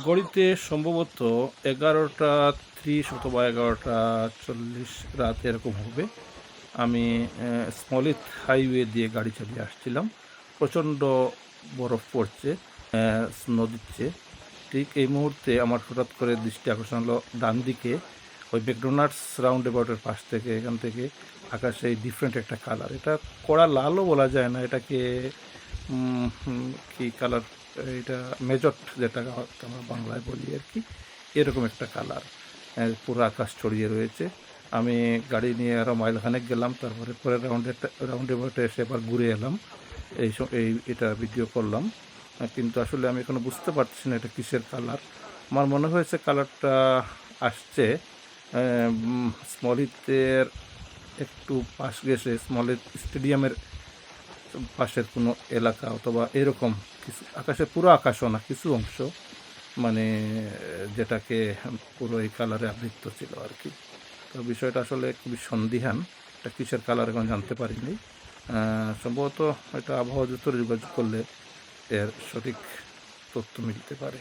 ঘড়িতে সম্ভবত 11:30 অথবা 11:40 রাত এরকম হবে। আমি স্মলিত হাইওয়ে দিয়ে গাড়ি চালিয়ে আসছিলাম। প্রচণ্ড বরফ পড়ছে, স্নো দিচ্ছে। ঠিক এই মুহূর্তে আমার হঠাৎ করে দৃষ্টি আকর্ষণ হলো ডান দিকে, ওই ম্যাকডোনাল্ডস রাউন্ড অ্যাবাউটের পাশ থেকে, এখান থেকে আকাশে ডিফারেন্ট একটা কালার। এটা কড়া লালও বলা যায় না, এটাকে কি কালার, এটা মেজট যেটা আমরা বাংলায় বলি আর কি, এরকম একটা কালার পুরো আকাশ ছড়িয়ে রয়েছে। আমি গাড়ি নিয়ে আরও মাইলখানেক গেলাম, তারপরে পরের রাউন্ড এবাউটে এসে আবার ঘুরে এলাম, এটা ভিডিও করলাম। কিন্তু আসলে আমি এখনো বুঝতে পারছি না এটা কিসের কালার। আমার মনে হয়েছে কালারটা আসছে স্মলিতের একটু পাশ গেছে, স্মলিত স্টেডিয়ামের পাশের কোনো এলাকা অথবা এরকম কিছু, আকাশের পুরো আকাশও না, কিছু অংশ, মানে যেটাকে পুরো এই কালারে আবৃত ছিল আর কি। তো বিষয়টা আসলে খুবই সন্দিহান, এটা কিসের কালার এখন জানতে পারিনি। সম্ভবত এটা আবহাওয়া দপ্তরে যোগাযোগ করলে এর সঠিক তথ্য মিলতে পারে।